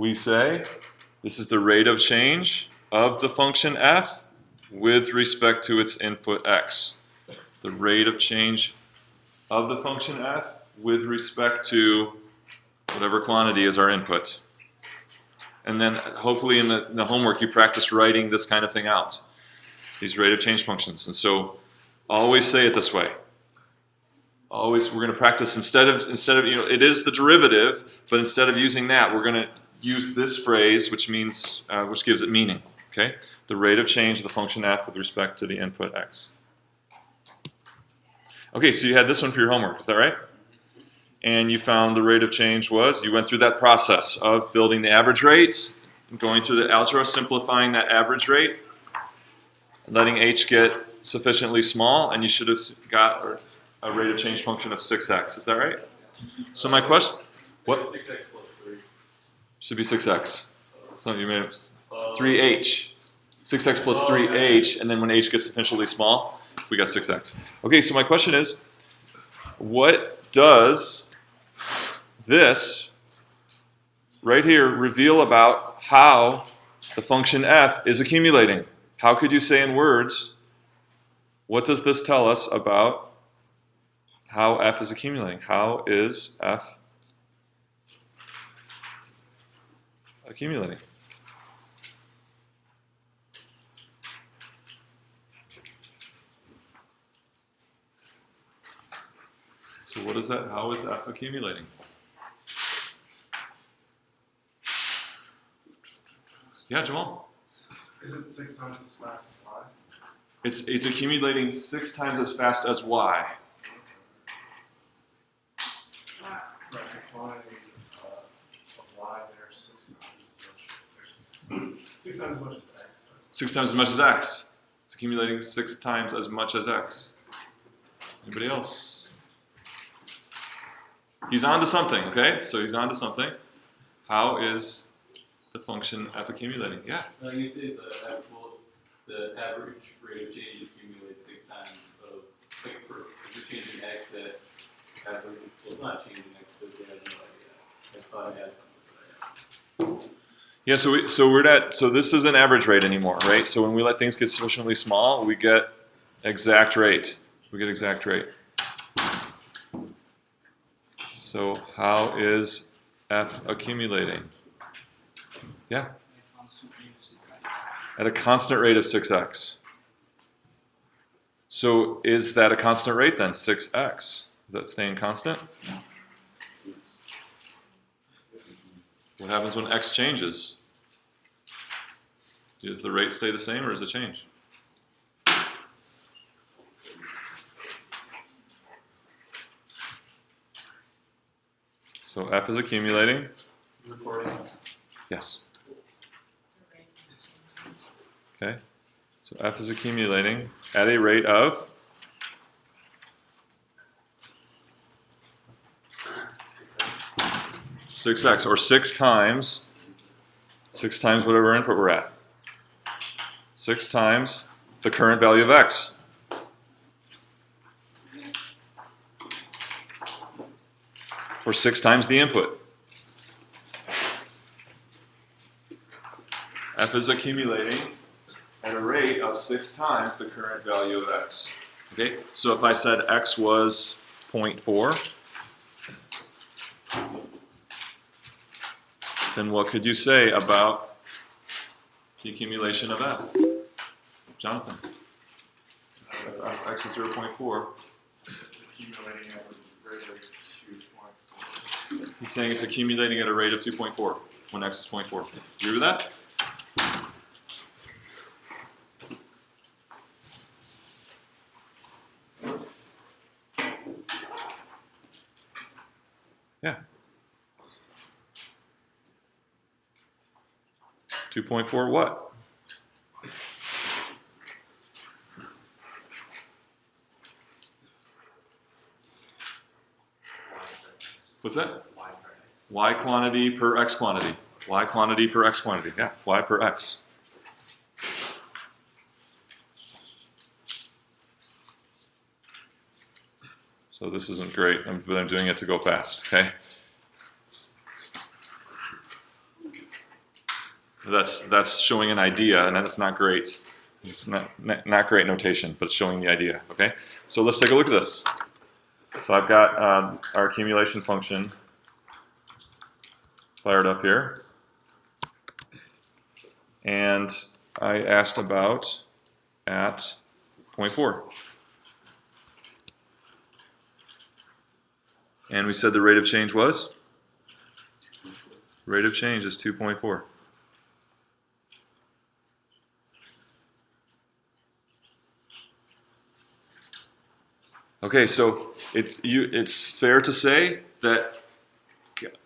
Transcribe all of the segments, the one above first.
we say this is the rate of change of the function f with respect to its input x. The rate of change of the function f with respect to whatever quantity is our input. And then hopefully in the homework you practice writing this kind of thing out, these rate of change functions. And so always say it this way. Always, we're going to practice instead of it is the derivative, but instead of using that, we're going to use this phrase, which means which gives it meaning. Okay, the rate of change of the function f with respect to the input x. Okay, so you had this one for your homework, is that right? And you found the rate of change was, you went through that process of building the average rate, going through the algebra, simplifying that average rate, letting h get sufficiently small, and you should have got a rate of change function of 6x. Is that right? So my question, what? 6x plus 3. Should be 6x. So you made it 3h. 6x plus 3h, and then when h gets sufficiently small, we got 6x. Okay, so my question is, what does this right here reveal about how the function f is accumulating? How could you say in words, what does this tell us about how f is accumulating? How is f accumulating? So what is that? How is f accumulating? Yeah, Jamal? Is it 6 times as fast as y? It's accumulating 6 times as fast as y. Right, the quantity of y there is 6 times as much as x. 6 times as much as x. It's accumulating 6 times as much as x. Anybody else? He's on to something, okay? So he's on to something. How is the function f accumulating? Yeah? You say the average rate of change accumulates 6 times of, like if you're changing x, that average, well, it's not changing x, so they have no idea. That's probably had something to that. Yeah, so this isn't average rate anymore, right? So when we let things get sufficiently small, we get exact rate. We get exact rate. So how is f accumulating? Yeah? At a constant rate of 6x. So is that a constant rate then, 6x? Is that staying constant? What happens when x changes? Does the rate stay the same or does it change? So f is accumulating. Recording. Yes. Okay. So f is accumulating at a rate of 6x, or 6 times whatever input we're at. 6 times the current value of x. Or 6 times the input. F is accumulating at a rate of 6 times the current value of x. Okay, so if I said x was 0.4, then what could you say about the accumulation of f? Jonathan? If x is 0.4. It's accumulating at a rate of 2.4. He's saying it's accumulating at a rate of 2.4 when x is 0.4. Agree with that? Yeah. 2.4 what? What's that? Y quantity per x quantity. Y quantity per x quantity. Yeah, y per x. So this isn't great, but I'm doing it to go fast, okay? That's showing an idea, and that's not great. It's not great notation, but it's showing the idea. Okay, so let's take a look at this. So I've got our accumulation function fired up here, and I asked about at 0.4. And we said the rate of change was? Rate of change is 2.4. Okay, so it's fair to say that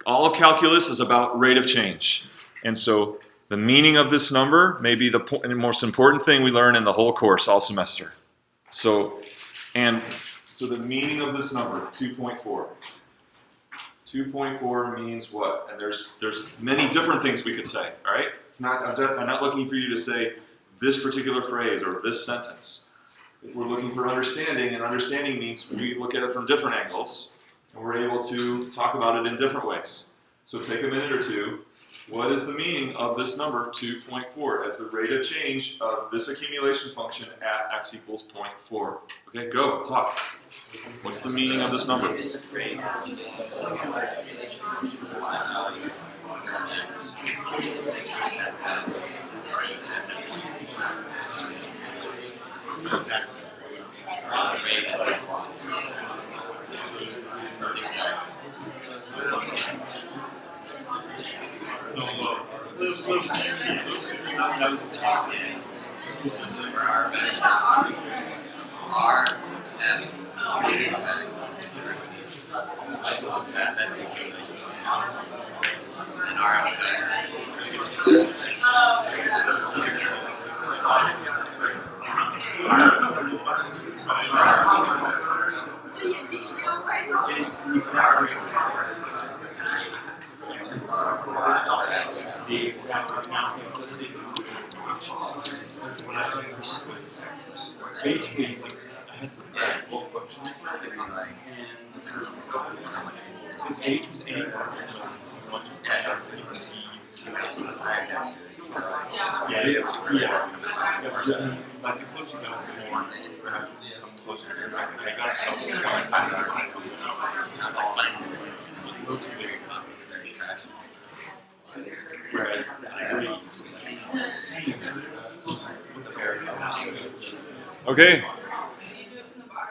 all of calculus is about rate of change. And so the meaning of this number may be the most important thing we learn in the whole course all semester. So the meaning of this number, 2.4. 2.4 means what? And there's many different things we could say, all right? I'm not looking for you to say this particular phrase or this sentence. We're looking for understanding, and understanding means we look at it from different angles, and we're able to talk about it in different ways. So take a minute or two. What is the meaning of this number, 2.4, as the rate of change of this accumulation function at x equals 0.4? Okay, go, talk. What's the meaning of this number? Basically, I had to write both functions, and this H was A, you can see like the closer you go, the more some closer to your I got whereas Okay,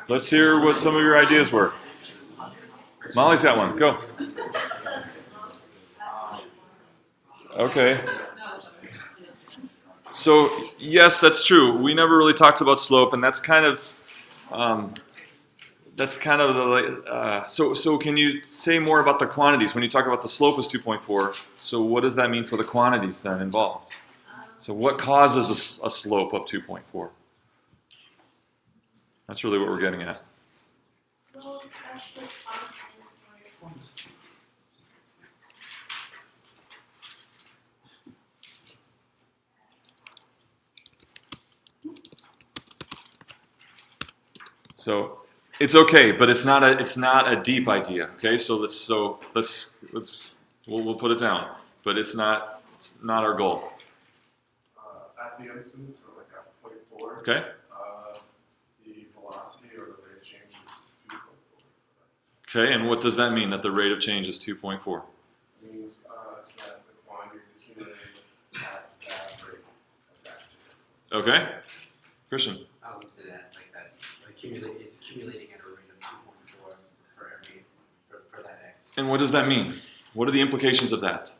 let's hear what some of your ideas were. Molly's got one, go. Okay. So, yes, that's true. We never really talked about slope, and that's kind of the, so can you say more about the quantities? When you talk about the slope is 2.4, so what does that mean for the quantities then involved? So what causes a slope of 2.4? That's really what we're getting at. Well, that's like So it's okay, but it's not a deep idea. Okay, so we'll put it down, but it's not our goal. At the instance, or like at 0.4, Okay. The velocity or the rate of change is 2.4. Okay, and what does that mean? That the rate of change is 2.4. It means that the quantity is accumulated at that rate of that. Okay, Christian. I was going to say that, like that, it's accumulating at a rate of 2.4 for that x. And what does that mean? What are the implications of that?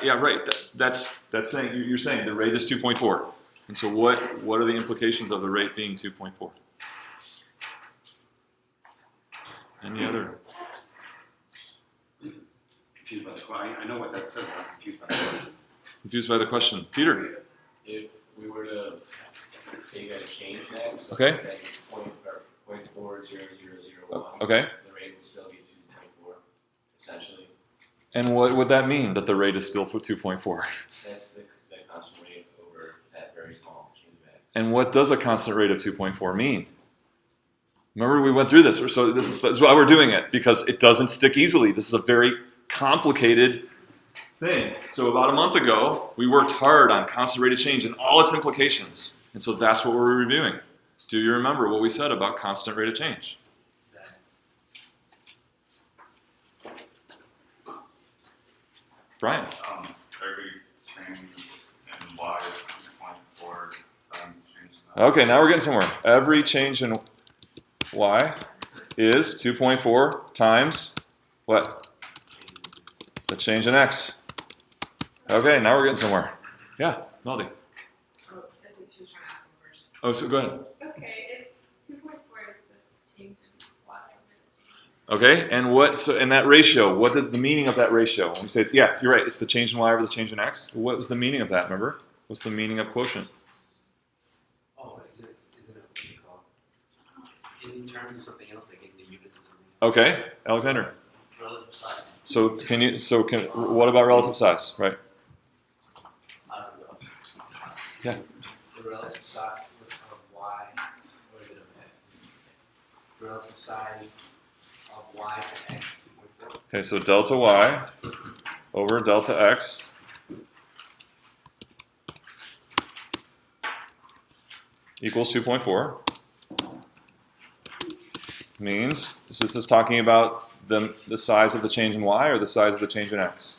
Yeah, right. That's saying you're saying the rate is 2.4, and so what are the implications of the rate being 2.4? Any other? Confused by the question. I know what that says, but I'm confused by the question. Confused by the question, Peter. If we were to take a change next, so Okay. say 0.40001, Okay. the rate would still be 2.4, essentially. And what would that mean that the rate is still 2.4? That's the constant rate over that very small change of x. And what does a constant rate of 2.4 mean? Remember we went through this, so this is why we're doing it, because it doesn't stick easily. This is a very complicated thing. So about a month ago, we worked hard on constant rate of change and all its implications. And so that's what we're reviewing. Do you remember what we said about constant rate of change? Brian? Every change in y is 2.4 times change in Okay, now we're getting somewhere. Every change in y is 2.4 times what? The change in x. Okay, now we're getting somewhere. Yeah, Melody. Oh, I think she was trying to ask one first. Oh, so go ahead. Okay, it's 2.4 is the change in y. Okay, and what? So in that ratio, what is the meaning of that ratio? When we say it's you're right. It's the change in y over the change in x. What was the meaning of that? Remember? What's the meaning of quotient? Oh, is it what do you call it? In terms of something else, like in the units of something. Okay, Alexander. Relative size. So what about relative size? Right. Yeah. The relative size of y or is it of x? The relative size of y to x 2.4. Okay, so delta y over delta x equals 2.4 means this is talking about the size of the change in y or the size of the change in x?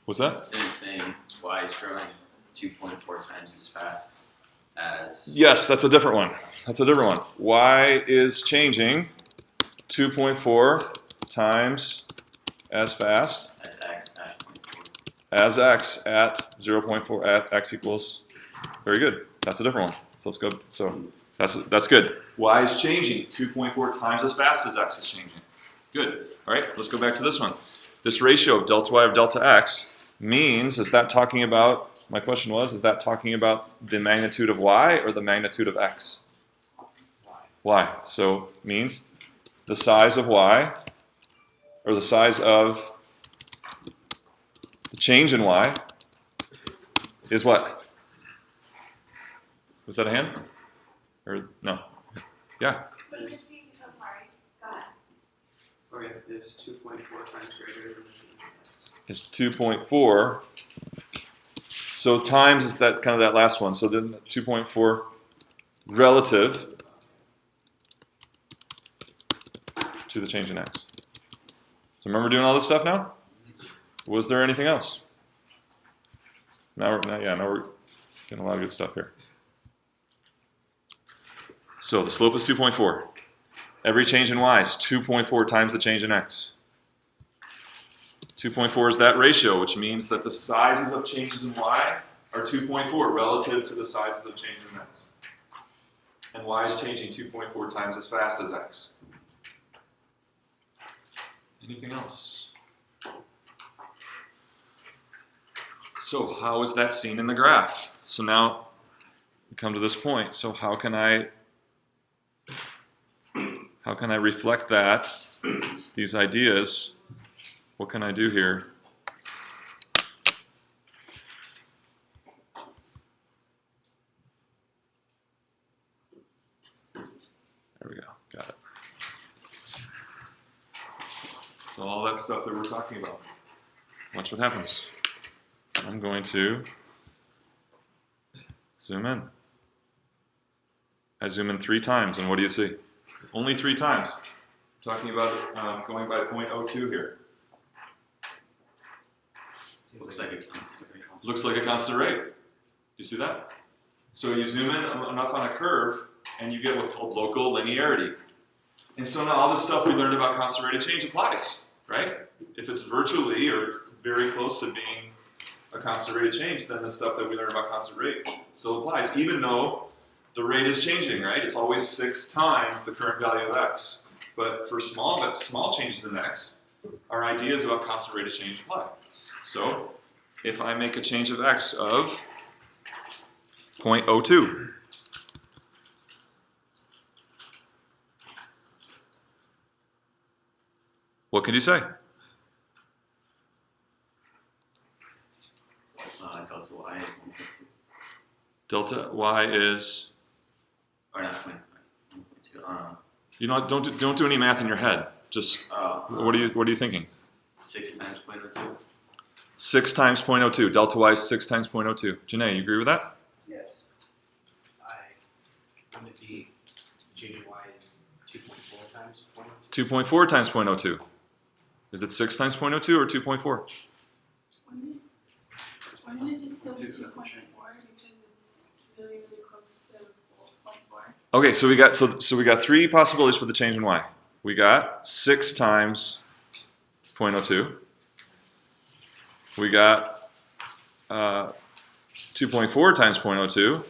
What's that? So it's saying y is growing 2.4 times as fast as Yes, that's a different one. That's a different one. Y is changing 2.4 times as fast x at 0.4. as x at 0.4 at x equals. Very good. That's a different one. So let's go. So that's good. Y is changing 2.4 times as fast as x is changing. Good. All right. Let's go back to this one. This ratio of delta y of delta x means, is that talking about? My question was, is that talking about the magnitude of y or the magnitude of x? Y. So means the size of y or the size of the change in y is what? Was that a hand? Or no? Yeah. But if we, oh, sorry, go ahead. Okay, is 2.4 times greater than Is 2.4. So times is that kind of that last one. So then 2.4 relative to the change in x. So remember doing all this stuff now? Was there anything else? Now we're getting a lot of good stuff here. So the slope is 2.4. Every change in y is 2.4 times the change in x. 2.4 is that ratio, which means that the sizes of changes in y are 2.4 relative to the sizes of changes in x. And y is changing 2.4 times as fast as x. Anything else? So how is that seen in the graph? So now we come to this point. So how can I reflect that, these ideas? What can I do here? There we go, got it. So all that stuff that we're talking about. Watch what happens. I'm going to zoom in. I zoom in 3 times, and what do you see? Only 3 times. I'm talking about going by 0.02 here. Looks like a constant rate. Looks like a constant rate. You see that? So you zoom in enough on a curve, and you get what's called local linearity. And so now all this stuff we learned about constant rate of change applies, right? If it's virtually or very close to being a constant rate of change, then the stuff that we learned about constant rate still applies, even though the rate is changing, right? It's always 6 times the current value of x. But for small changes in x, our ideas about constant rate of change apply. So if I make a change of x of 0.02, what could you say? Delta y is 1.2. Delta y is, Or not 1.2. you know, don't do any math in your head. Just what are you thinking? 6 times 0.02. 6 times 0.02. Delta y is 6 times 0.02. Janae, you agree with that? Yes. Wouldn't it be change in y is 2.4 times 0.02? 2.4 times 0.02. Is it 6 times 0.02 or 2.4? Why didn't it just still be 2.4 because it's really, really close to 4.4? Okay, so we got 3 possibilities for the change in y. We got 6 times 0.02. We got 2.4 times 0.02.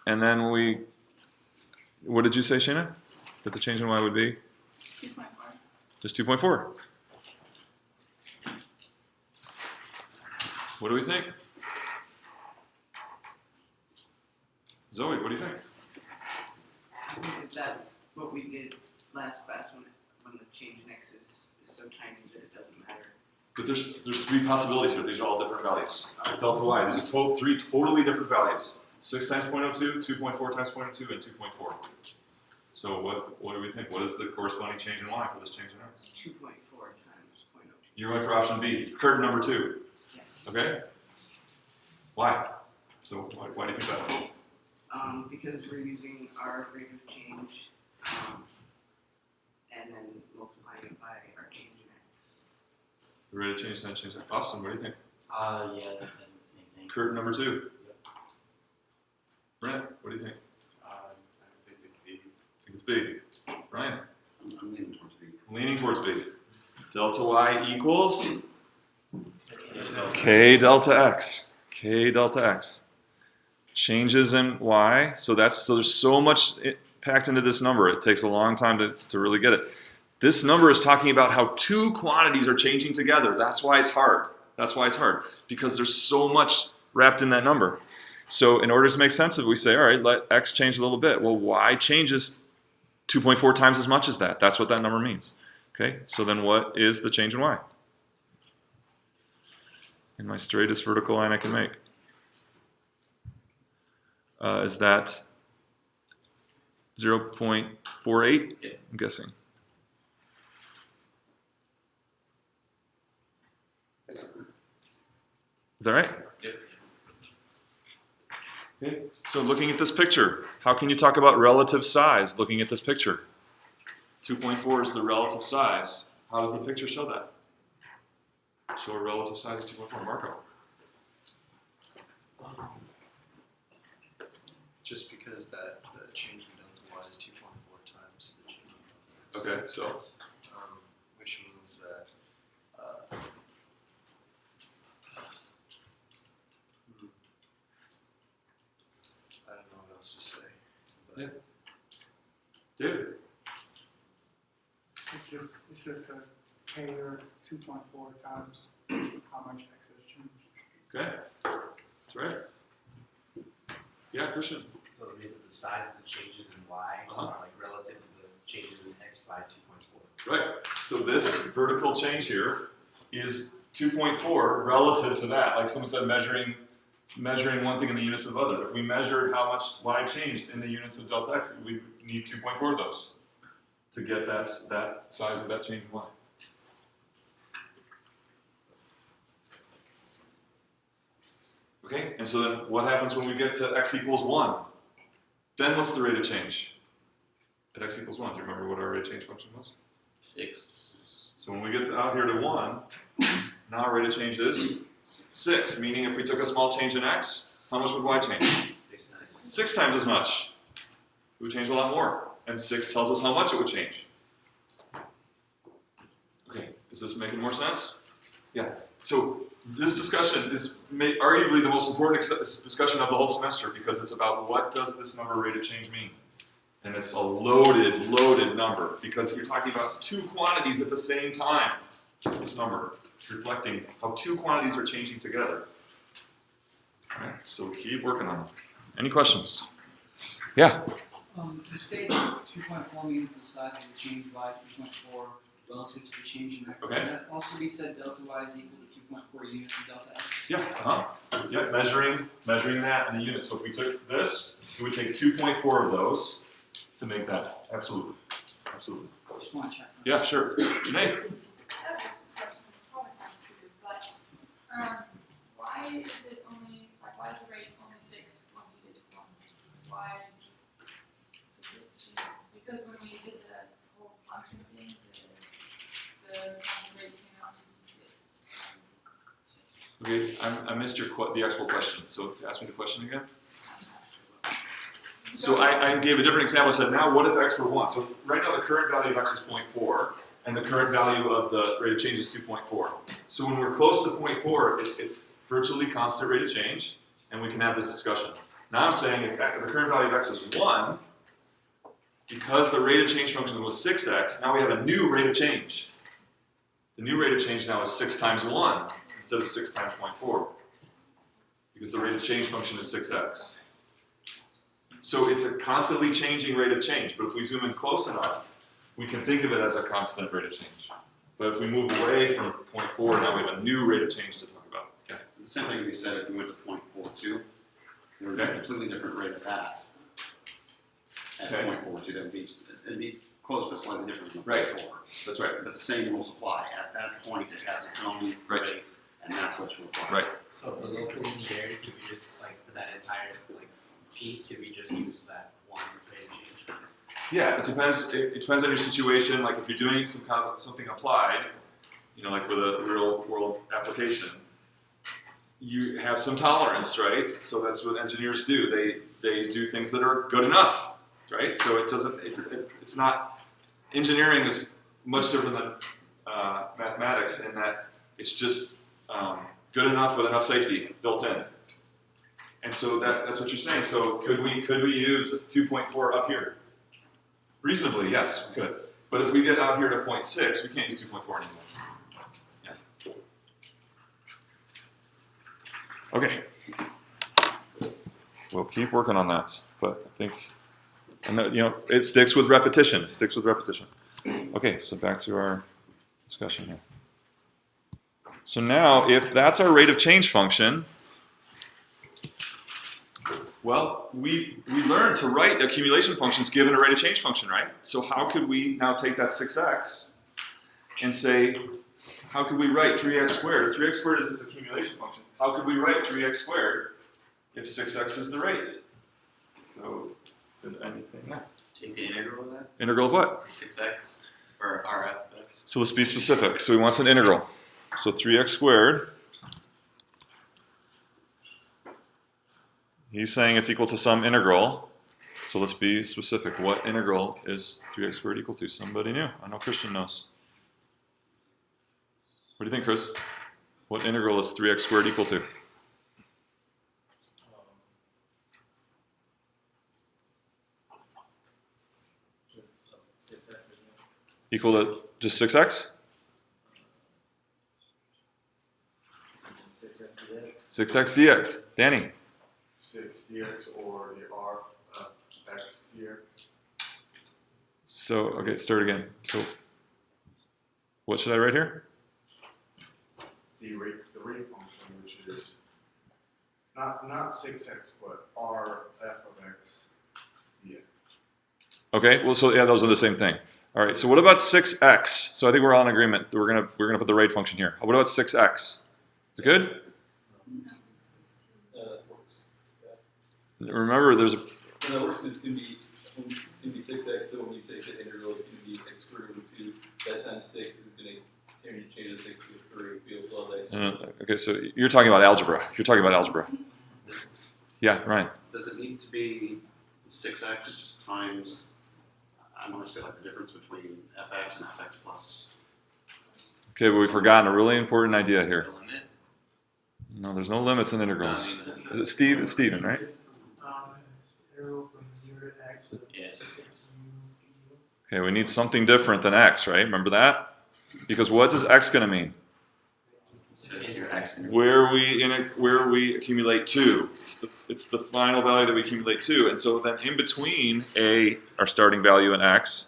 And then what did you say, Shayna? That the change in y would be? 2.4. Just 2.4. What do we think? Zoe, what do you think? I think that that's what we did last class when the change in x is so tiny that it doesn't matter. But there's 3 possibilities here. These are all different values. Delta y, these are 3 totally different values. 6 times 0.02, 2.4 times 0.02, and 2.4. So what do we think? What is the corresponding change in y for this change in x? 2.4 times 0.02. You're going for option B, curtain number 2. Yes. Okay? Why? So why do you think that? Because we're using our rate of change and then multiplying it by our change in x. The rate of change, then change. Austin, what do you think? Yeah, that's the same thing. Curtain number 2. Brent, what do you think? I think it's B. I think it's B. Ryan? I'm leaning towards B. Leaning towards B. Delta y equals K delta x. K delta x. Changes in y. So there's so much packed into this number. It takes a long time to really get it. This number is talking about how 2 quantities are changing together. That's why it's hard. That's why it's hard. Because there's so much wrapped in that number. So in order to make sense of it, we say, all right, let x change a little bit. Well, y changes 2.4 times as much as that. That's what that number means. Okay, so then what is the change in y? In my straightest vertical line I can make. Is that 0.48? Yeah. I'm guessing. Is that right? Yep. Okay. So looking at this picture, how can you talk about relative size looking at this picture? 2.4 is the relative size. How does the picture show that? Show a relative size of 2.4. Marco. Just because the change in delta y is 2.4 times the change in delta x. Okay, so Which means that I don't know what else to say. But yeah. David. It's just a K or 2.4 times how much x has changed. Okay, that's right. Yeah, Christian. So it means that the size of the changes in y Uh-huh. are like relative to the changes in x by 2.4. Right. So this vertical change here is 2.4 relative to that. Like someone said, measuring one thing in the units of other. If we measured how much y changed in the units of delta x, we need 2.4 of those to get that size of that change in y. Okay, and so then what happens when we get to x equals 1? Then what's the rate of change? At x equals 1, do you remember what our rate of change function was? 6. So when we get out here to 1, now our rate of change is 6, meaning if we took a small change in x, how much would y change? 6 times. 6 times as much. It would change a lot more. And 6 tells us how much it would change. Okay, is this making more sense? Yeah. So this discussion is arguably the most important discussion of the whole semester because it's about what does this number rate of change mean? And it's a loaded number because you're talking about 2 quantities at the same time. This number reflecting how 2 quantities are changing together. All right, so keep working on it. Any questions? Yeah. The statement 2.4 means the size of the change by 2.4 relative to the change in x. Okay. Can that also be said delta y is equal to 2.4 units of delta x? Yeah, yeah, measuring that in the units. So if we took this, we would take 2.4 of those to make that. Absolutely. Just want to check. Yeah, sure. Janae? I have a question. It's probably sounds stupid, but Okay, I missed the actual question, so ask me the question again. So I gave a different example. I said, now what if x were 1? So right now the current value of x is 0.4, and the current value of the rate of change is 2.4. So when we're close to 0.4, it's virtually constant rate of change, and we can have this discussion. Now I'm saying if the current value of x is 1, because the rate of change function was 6x, now we have a new rate of change. The new rate of change now is 6 times 1 instead of 6 times 0.4, because the rate of change function is 6x. So it's a constantly changing rate of change, but if we zoom in close enough, we can think of it as a constant rate of change. But if we move away from 0.4, now we have a new rate of change to talk about. Yeah. The same thing can be said if we went to 0.42. There would be a completely different rate of that. At Okay. 0.42, it'd be close but slightly different from Right. 0.4. That's right. But the same rules apply. At that point, it has its own Right. rate, and that's what should apply. Right. So for local linearity, could we just, like, for that entire, like, piece, could we just use that one rate of change? Yeah, it depends. It depends on your situation. Like if you're doing some kind of something applied, you know, like with a real world application, you have some tolerance, right? So that's what engineers do. They do things that are good enough, right? So it doesn't. It's not. Engineering is much different than mathematics in that it's just good enough with enough safety built in. And so that's what you're saying. So could we use 2.4 up here? Reasonably, yes, we could. But if we get out here to 0.6, we can't use 2.4 anymore. Yeah. Okay. We'll keep working on that. But I think, it sticks with repetition. It sticks with repetition. Okay, so back to our discussion here. So now, if that's our rate of change function, well, we learned to write accumulation functions given a rate of change function, right? So how could we now take that 6x and say, how could we write 3x squared? If 3x squared is this accumulation function, how could we write 3x squared if 6x is the rate? So, anything? Yeah. Take the integral of that? Integral of what? 6x? Or rfx? So let's be specific. So we want an integral. So 3x squared. He's saying it's equal to some integral. So let's be specific. What integral is 3x squared equal to? Somebody knew. I know Christian knows. What do you think, Chris? What integral is 3x squared equal to? Equal to just 6x? 6x dx. Danny? 6 dx or the r of x dx. So, okay, start again. So, what should I write here? The rate function, which is not 6x, but r f of x dx. Okay, well, so yeah, those are the same thing. All right, so what about 6x? So I think we're all in agreement. We're gonna put the rate function here. What about 6x? Is it good? That works. Remember, there's a And that works, it's gonna be 6x, so when you take the integral, it's gonna be x squared over 2, that times 6 is gonna change the 6 to 3, we also have x. okay, so you're talking about algebra. You're talking about algebra. Yeah, Ryan. Does it need to be 6x times, I want to say like the difference between fx and fx plus? Okay, but we've forgotten a really important idea here. The limit? No, there's no limits in integrals. No, even- Is it Steve? It's Steven, right? Arrow from 0 to x of Yeah. 6u. Okay, we need something different than x, right? Remember that? Because what is x going to mean? So your x integral. Where we accumulate 2. It's the final value that we accumulate 2, and so then in between our starting value and x,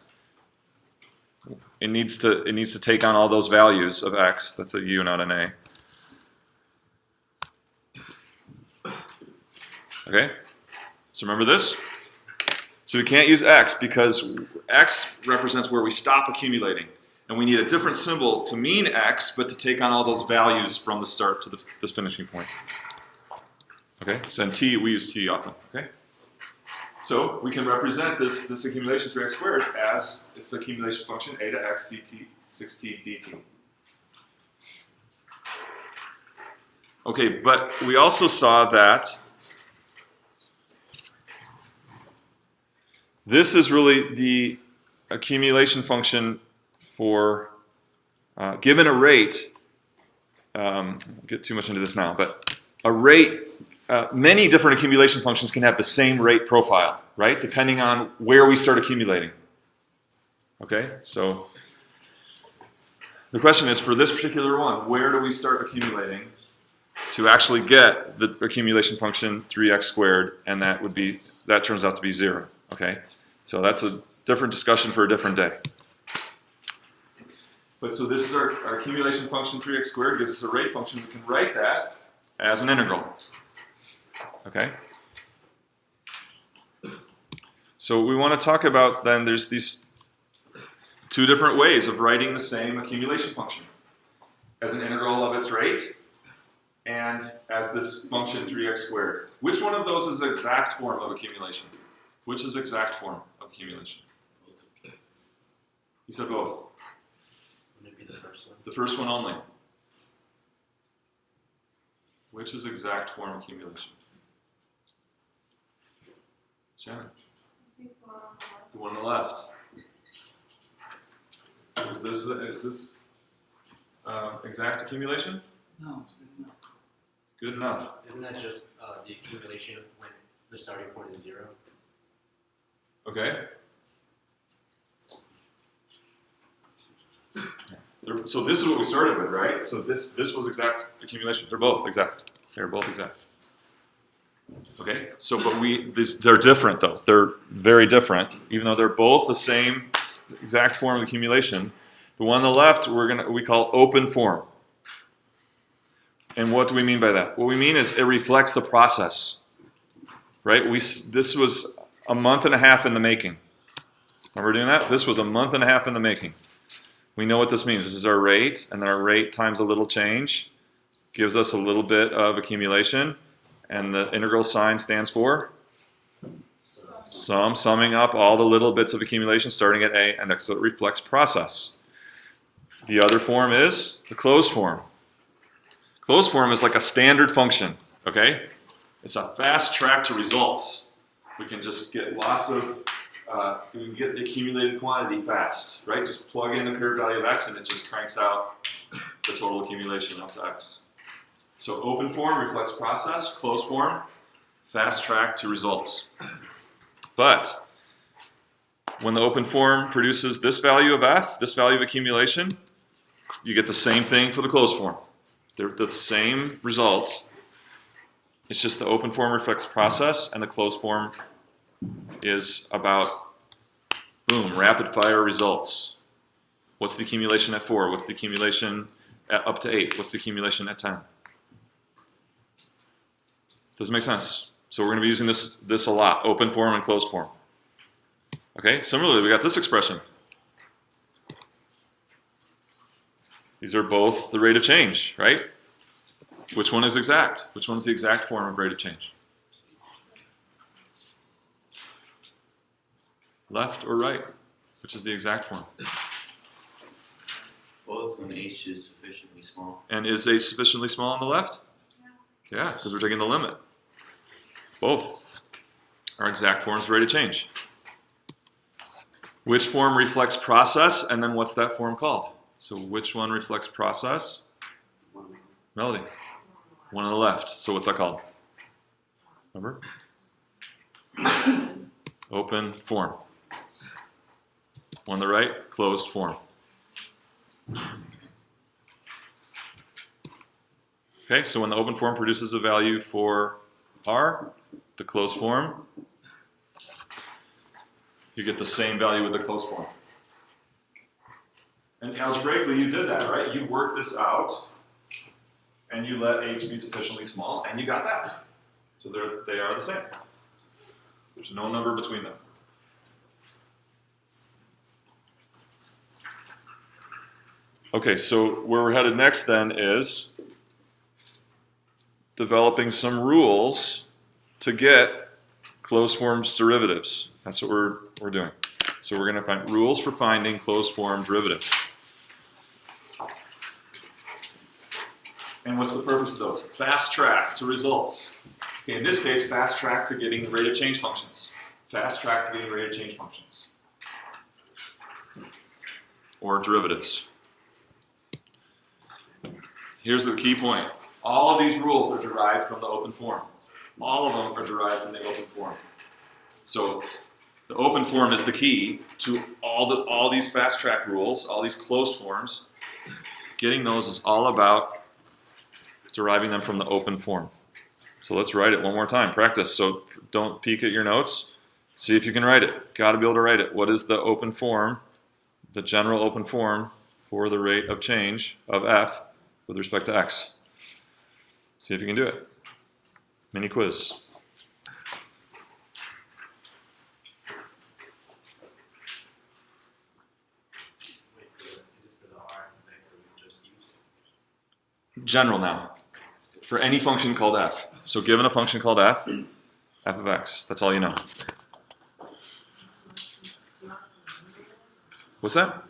it needs to take on all those values of x. That's a u, not an a. Okay, so remember this. So we can't use x because x represents where we stop accumulating. And we need a different symbol to mean x, but to take on all those values from the start to the finishing point. Okay, so in t, we use t often, okay? So we can represent this accumulation 3x squared as its accumulation function a to x ct 6t dt. Okay, but we also saw that this is really the accumulation function for given a rate. I'll get too much into this now, but a rate, many different accumulation functions can have the same rate profile, right? Depending on where we start accumulating. Okay, so the question is, for this particular one, where do we start accumulating to actually get the accumulation function 3x squared, and that turns out to be 0. Okay, so that's a different discussion for a different day. But so this is our accumulation function 3x squared gives us a rate function. We can write that as an integral. Okay. So we want to talk about then there's these two different ways of writing the same accumulation function. As an integral of its rate and as this function 3x squared. Which one of those is the exact form of accumulation? Which is exact form of accumulation? You said both. Wouldn't it be the first one? The first one only. Which is exact form accumulation? Shannon? I think The one on the left. Is this exact accumulation? No, it's good enough. Good enough. Isn't that just the accumulation when the starting point is 0? Okay. So this is what we started with, right? So this was exact accumulation. They're both exact. They're both exact. Okay. So, but they're different though. They're very different, even though they're both the same exact form of accumulation. The one on the left we call open form. And what do we mean by that? What we mean is it reflects the process, right? This was a month and a half in the making. Remember doing that? This was a month and a half in the making. We know what this means. This is our rate, and then our rate times a little change gives us a little bit of accumulation, and the integral sign stands for summing up all the little bits of accumulation starting at A, and so it reflects process. The other form is the closed form. Closed form is like a standard function, okay? It's a fast track to results. We can just get we can get the accumulated quantity fast, right? Just plug in the paired value of x and it just cranks out the total accumulation up to x. So open form reflects process, closed form, fast track to results. But when the open form produces this value of f, this value of accumulation, you get the same thing for the closed form. They're the same result. It's just the open form reflects process and the closed form is about, boom, rapid fire results. What's the accumulation at 4? What's the accumulation at up to 8? What's the accumulation at 10? Does it make sense? So we're going to be using this a lot, open form and closed form. Okay, similarly, we got this expression. These are both the rate of change, right? Which one is exact? Which one's the exact form of rate of change? Left or right? Which is the exact form? Both when h is sufficiently small. And is h sufficiently small on the left? Yeah, because we're taking the limit. Both are exact forms of rate of change. Which form reflects process, and then what's that form called? So which one reflects process? Melody. One on the left. So what's that called? Remember? Open form. One on the right, closed form. Okay, so when the open form produces a value for r, the closed form, you get the same value with the closed form. And algebraically, you did that, right? You worked this out, and you let h be sufficiently small, and you got that. So they are the same. There's no number between them. Okay, so where we're headed next then is developing some rules to get closed forms derivatives. That's what we're doing. So we're going to find rules for finding closed form derivatives. And what's the purpose of those? Fast track to results. Okay, in this case, fast track to getting rate of change functions. Fast track to getting rate of change functions. Or derivatives. Here's the key point. All of these rules are derived from the open form. All of them are derived from the open form. So the open form is the key to all these fast track rules, all these closed forms. Getting those is all about deriving them from the open form. So let's write it one more time. Practice. So don't peek at your notes. See if you can write it. Got to be able to write it. What is the open form, the general open form for the rate of change of f with respect to x? See if you can do it. Mini quiz. Wait, is it for the R and X that we just used? General now. For any function called f. So given a function called f of x. That's all you know. What's that?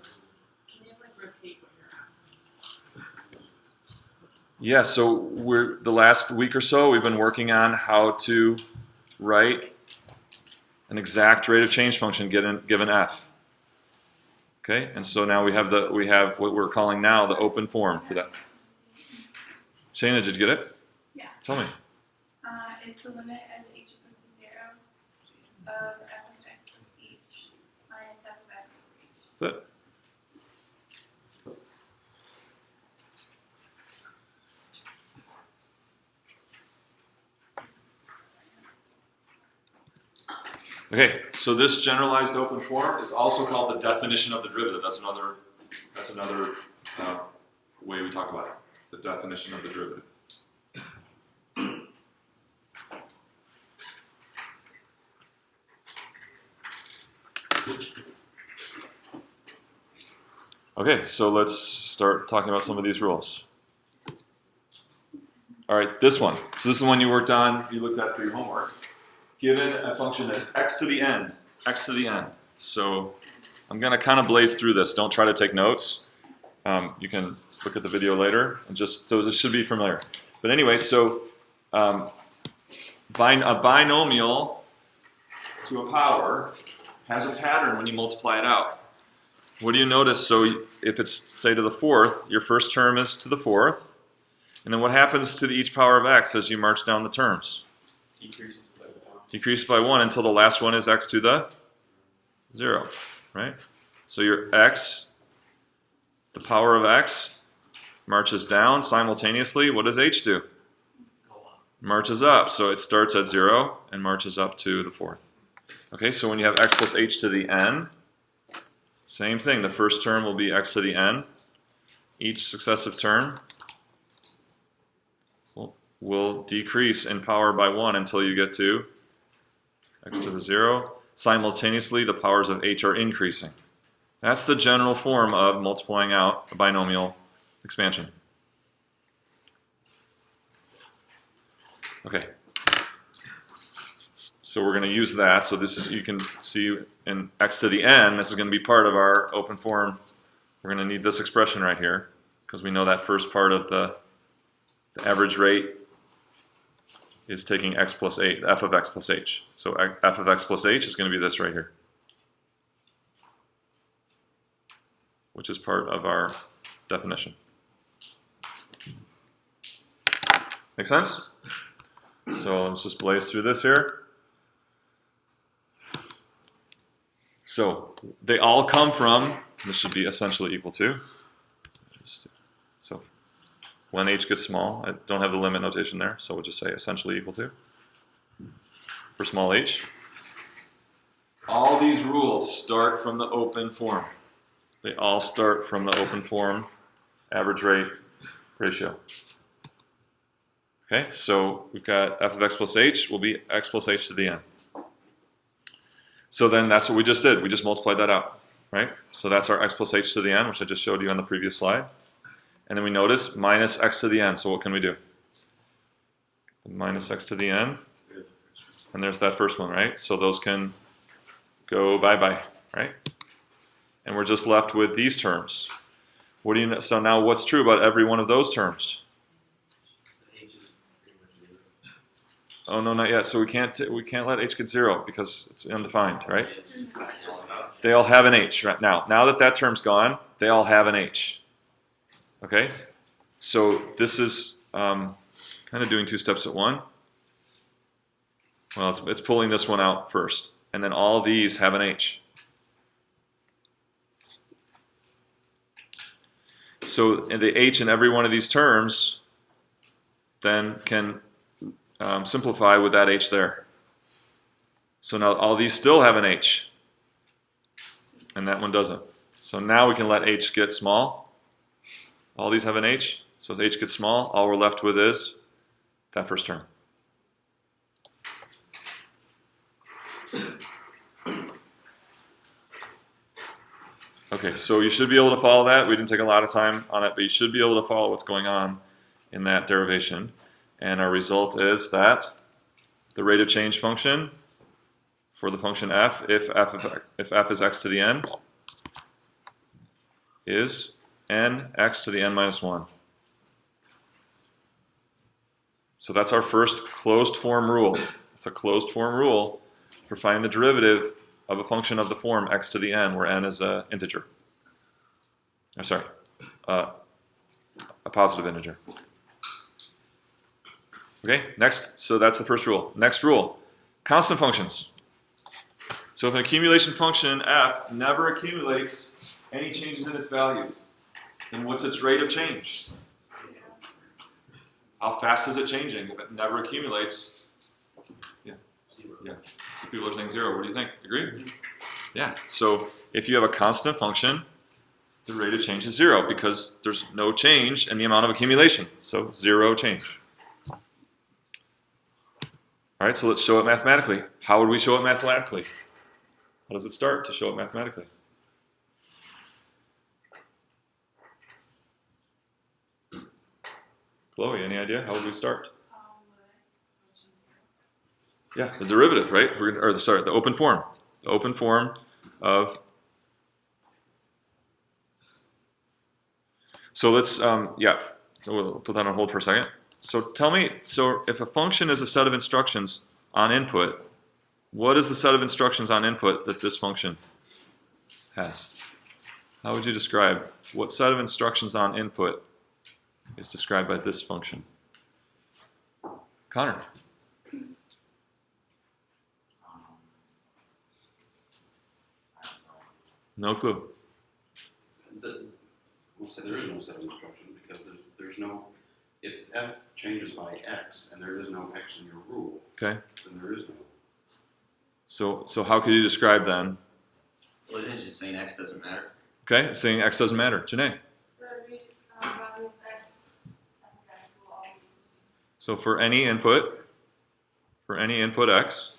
Can you repeat what you're asking? Yeah, so the last week or so we've been working on how to write an exact rate of change function given f. Okay, and so now we have what we're calling now the open form for that. Shayna, did you get it? Yeah. Tell me. It's the limit as h equals to 0 of f of x plus h minus f of x over h. That's it. Okay, so this generalized open form is also called the definition of the derivative. That's another way we talk about it. The definition of the derivative. Okay, so let's start talking about some of these rules. All right, this one. So this is the one you looked at for your homework. Given a function that's x to the n. So I'm going to kind of blaze through this. Don't try to take notes. You can look at the video later, and so this should be familiar. But anyway, so a binomial to a power has a pattern when you multiply it out. What do you notice? So if it's, say, to the fourth, your first term is to the fourth. And then what happens to each power of x as you march down the terms? Decreases by 1 until the last one is x to the 0, right? So your x, the power of x, marches down simultaneously. What does h do? Marches up. So it starts at 0 and marches up to the fourth. Okay, so when you have x plus h to the n, same thing. The first term will be x to the n. Each successive term will decrease in power by 1 until you get to x to the 0. Simultaneously, the powers of h are increasing. That's the general form of multiplying out a binomial expansion. Okay. So we're going to use that. So this is, you can see in x to the n, this is going to be part of our open form. We're going to need this expression right here because we know that first part of the average rate is taking x plus h, f of x plus h. So f of x plus h is going to be this right here, which is part of our definition. Make sense? So let's just blaze through this here. So they all come from, this should be essentially equal to. So when h gets small, I don't have the limit notation there, so we'll just say essentially equal to for small h. All these rules start from the open form. They all start from the open form average rate ratio. Okay, so we've got f of x plus h will be x plus h to the n. So then that's what we just did. We just multiplied that out, right? So that's our x plus h to the n, which I just showed you on the previous slide. And then we notice minus x to the n. So what can we do? Minus x to the n. And there's that first one, right? So those can go bye-bye, right? And we're just left with these terms. What do you know? So now what's true about every one of those terms? Oh no, not yet. So we can't let h get 0 because it's undefined, right? They all have an h right now. Now that that term's gone, they all have an h. Okay? So this is kind of doing two steps at one. Well, it's pulling this one out first, and then all these have an h. So the h in every one of these terms then can simplify with that h there. So now all these still have an h, and that one doesn't. So now we can let h get small. All these have an h, so as h gets small, all we're left with is that first term. Okay, so you should be able to follow that. We didn't take a lot of time on it, but you should be able to follow what's going on in that derivation. And our result is that the rate of change function for the function f, if f is x to the n, is n x to the n minus 1. So that's our first closed form rule. It's a closed form rule for finding the derivative of a function of the form x to the n, where n is an integer. I'm sorry, a positive integer. Okay, next, so that's the first rule. Next rule, constant functions. So if an accumulation function f never accumulates any changes in its value, then what's its rate of change? How fast is it changing if it never accumulates? Yeah. So people are saying 0. What do you think? Agree? Yeah. So if you have a constant function, the rate of change is 0 because there's no change in the amount of accumulation. So 0 change. All right, so let's show it mathematically. How would we show it mathematically? How does it start to show it mathematically? Chloe, any idea? How would we start? Yeah, the derivative, right? The open form. The open form of... So let's, so we'll put that on hold for a second. So tell me, so if a function is a set of instructions on input, what is the set of instructions on input that this function has? How would you describe what set of instructions on input is described by this function? Connor? No clue. We'll say there is no set of instruction because there's no, if f changes by x and there is no x in your rule, Okay. then there is no. So how could you describe then? Well, isn't it just saying x doesn't matter? Okay, it's saying x doesn't matter. Janae? Value of x, will always equal c. So for any input x,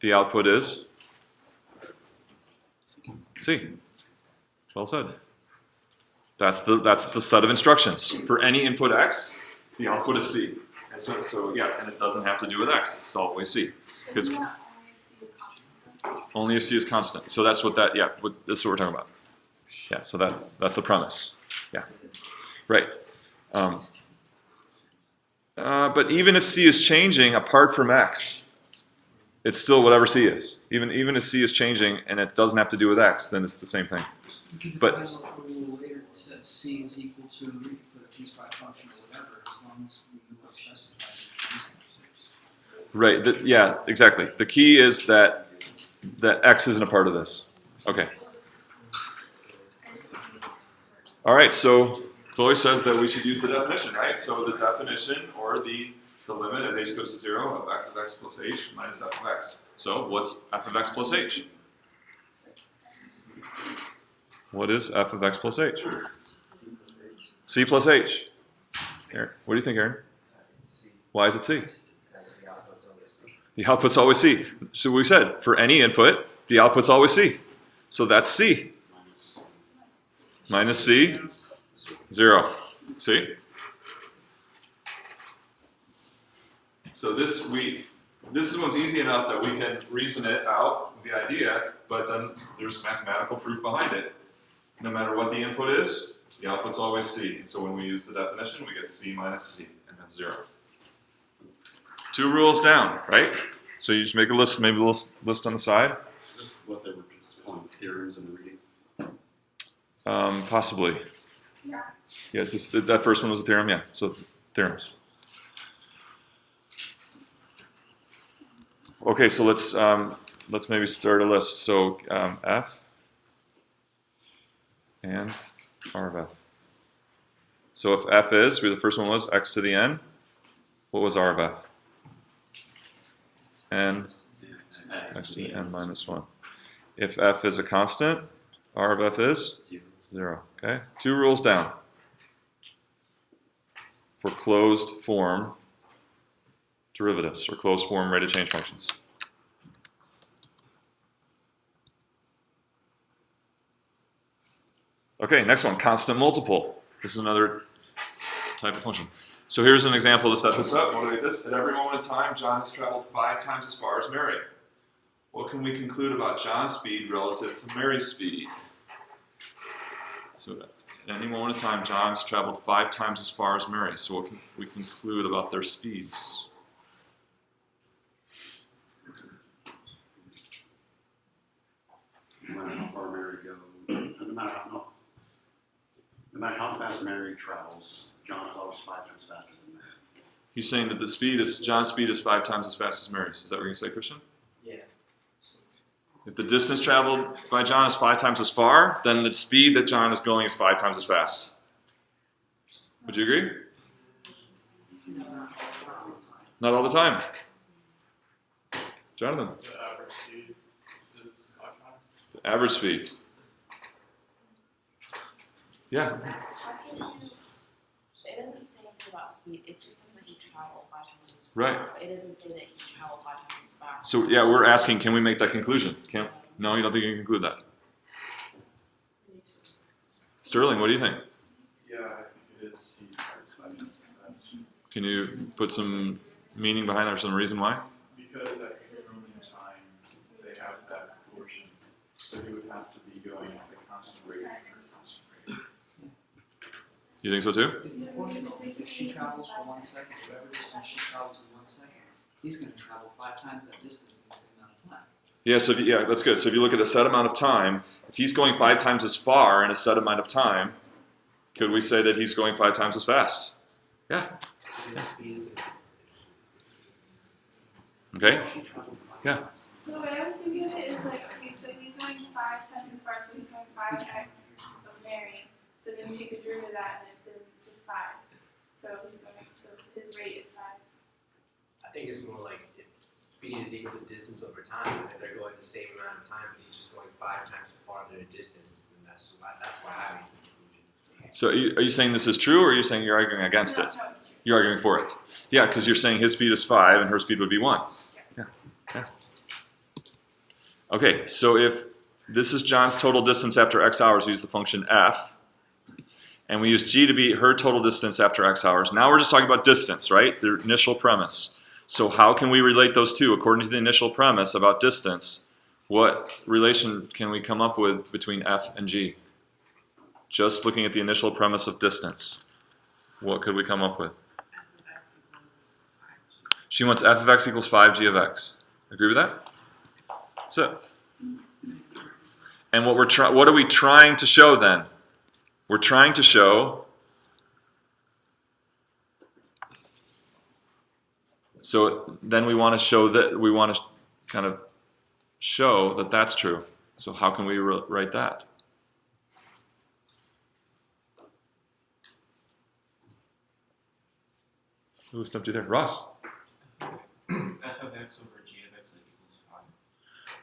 the output is C. Well said. That's the set of instructions. For any input x, the output is C. And so yeah, and it doesn't have to do with x. It's always C. It's Isn't that only if c is constant? only if C is constant. So that's what that, this is what we're talking about. Yeah, so that's the premise. Yeah, right. But even if C is changing apart from x, it's still whatever C is. Even if C is changing and it doesn't have to do with x, then it's the same thing. You can But- define a rule later that says c is equal to for a piecewise function or whatever, as long as we know what specifies it. Right, yeah, exactly. The key is that x isn't a part of this. Okay. All right, so Chloe says that we should use the definition, right? So the definition, or the limit as h goes to 0 of f of x plus h minus f of x. So what's f of x plus h? What is f of x plus h? C plus h. Aaron, what do you think, Aaron? Why is it C? The output's always C. So we said, for any input, the output's always C. So that's C. Minus C, 0. See? So this one's easy enough that we can reason it out with the idea, but then there's mathematical proof behind it. No matter what the input is, The output's always c. And so when we use the definition, we get c minus c, and that's 0. 2 rules down, right? So you just make a list, maybe a little list on the side. Is this what they were just calling theorems in the reading? Possibly. Yeah. Yes, that first one was a theorem, yeah. So theorems. Okay, so let's maybe start a list. So f and r of f. So if f is, the first one was x to the n, what was r of f? N x to the n minus 1. If f is a constant, r of f is 0. Okay, 2 rules down for closed form derivatives or closed form rate of change functions. Okay, next one, constant multiple. This is another type of function. So here's an example to set this up. Motivate this. At every moment in time, John has traveled 5 times as far as Mary. What can we conclude about John's speed relative to Mary's speed? So at any moment in time, John's traveled 5 times as far as Mary. So what can we conclude about their speeds? No matter how far Mary goes, no matter how fast Mary travels, John is always 5 times faster than Mary. He's saying that John's speed is 5 times as fast as Mary's. Is that what you're going to say, Christian? Yeah. If the distance traveled by John is 5 times as far, then the speed that John is going is 5 times as fast. Would you agree? Not all the time. Jonathan? The average speed is 5 times. The average speed. Yeah. How can you, it doesn't say anything about speed, it just says that he traveled 5 times as fast. Right. It doesn't say that he traveled 5 times as fast. So yeah, we're asking, can we make that conclusion? No, you don't think you can conclude that? Sterling, what do you think? Yeah, I think it is C times 5 times as fast. Can you put some meaning behind that or some reason why? Because at every moment in time, they have that portion, so he would have to be going at a constant rate. You think so too? It's proportional. If she travels for 1 second, whatever distance she travels in 1 second, he's going to travel 5 times that distance in the same amount of time. Yeah, so yeah, that's good. So if you look at a set amount of time, if he's going 5 times as far in a set amount of time, could we say that he's going 5 times as fast? Yeah. Okay? Yeah. So the way I was thinking of it is like, okay, so he's going 5 times as far, so he's going 5x of Mary. So then we take the derivative of that, and then it's just 5. So his rate is 5. I think it's more like if speed is equal to distance over time, if they're going the same amount of time, but he's just going 5 times farther in distance, then that's why I made the conclusion. So are you saying this is true, or are you saying you're arguing against it? No, it's true. You're arguing for it. Yeah, because you're saying his speed is 5 and her speed would be 1. Yeah. Okay, so if this is John's total distance after x hours, we use the function f. And we use g to be her total distance after x hours. Now we're just talking about distance, right? The initial premise. So how can we relate those two? According to the initial premise about distance, what relation can we come up with between f and g? Just looking at the initial premise of distance. What could we come up with? She wants f of x equals 5g of x. Agree with that? That's it. And what are we trying to show then? We're trying to show, so then we want to show that, we want to kind of show that that's true. So how can we write that? Who stumped you there? Ross? F of x over g of x equals 5.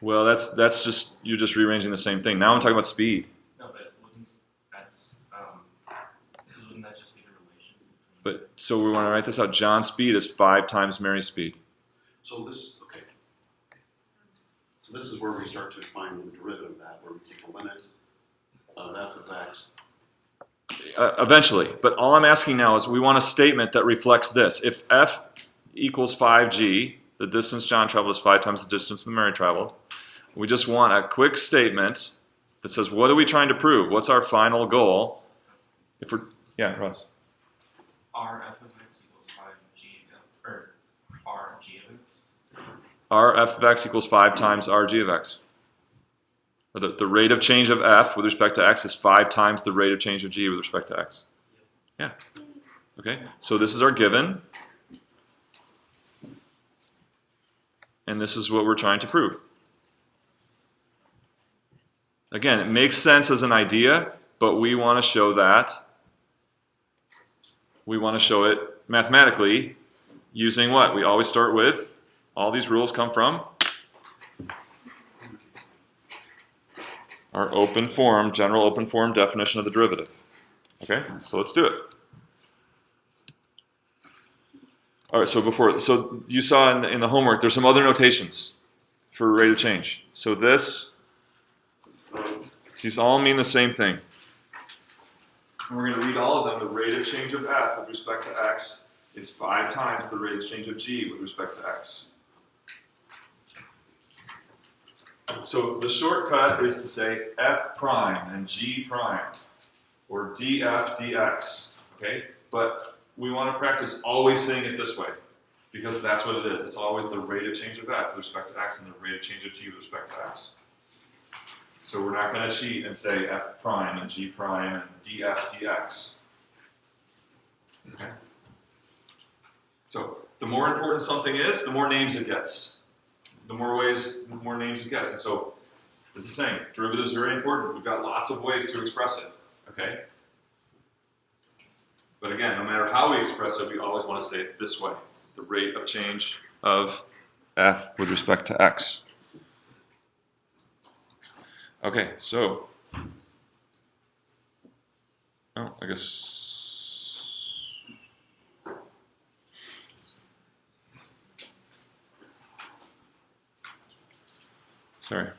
Well, that's just, you're just rearranging the same thing. Now I'm talking about speed. No, but because wouldn't that just be the relation? But so we want to write this out. John's speed is 5 times Mary's speed. So this is where we start to find the derivative of that, where we take the limit of f of x. Eventually, but all I'm asking now is we want a statement that reflects this. If f equals 5g, the distance John traveled is 5 times the distance that Mary traveled, we just want a quick statement that says, what are we trying to prove? What's our final goal? If we're, yeah, Ross. R f of x equals 5g of, or r g of x. R f of x equals 5 times r g of x. Or the rate of change of f with respect to x is 5 times the rate of change of g with respect to x. Yeah. Okay, so this is our given. And this is what we're trying to prove. Again, it makes sense as an idea, but we want to show that. We want to show it mathematically using what? We always start with, all these rules come from our open form, general open form definition of the derivative. Okay, so let's do it. All right, so you saw in the homework, there's some other notations for rate of change. So these all mean the same thing. And we're going to read all of them. The rate of change of f with respect to x is 5 times the rate of change of g with respect to x. So the shortcut is to say f prime and g prime, or df dx, okay? But we want to practice always saying it this way, because that's what it is. It's always the rate of change of f with respect to x and the rate of change of g with respect to x. So we're not going to cheat and say f prime and g prime and df dx. Okay? So the more important something is, the more names it gets. The more ways, the more names it gets. And so this is saying derivative is very important. We've got lots of ways to express it. Okay? But again, no matter how we express it, we always want to say it this way. The rate of change of f with respect to x. Okay, so, oh, I guess, sorry.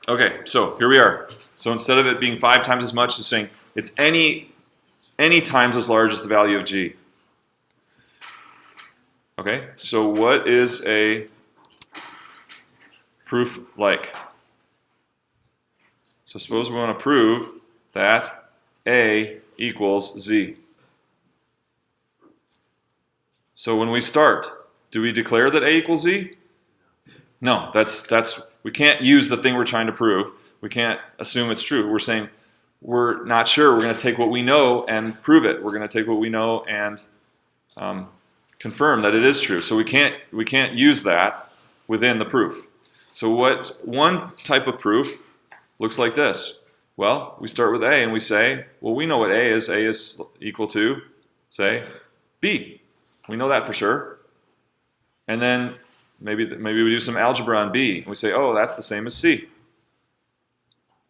Okay, so here we are. So instead of it being 5 times as much, it's saying it's any times as large as the value of g. Okay, so what is a proof like? So suppose we want to prove that A equals Z. So when we start, do we declare that A equals Z? No, we can't use the thing we're trying to prove. We can't assume it's true. We're saying we're not sure. We're going to take what we know and prove it. We're going to take what we know and confirm that it is true. So we can't use that within the proof. So one type of proof looks like this. Well, we start with A and we say, well, we know what A is. A is equal to, say, B. We know that for sure. And then maybe we do some algebra on B. And we say, oh, that's the same as C.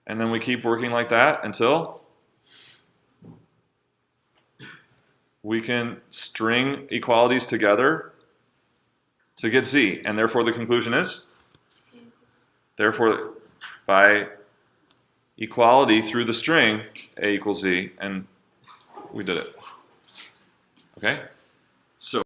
And then we keep working like that until we can string equalities together to get Z. And therefore the conclusion is? Therefore, by equality through the string, A equals Z. And we did it. Okay?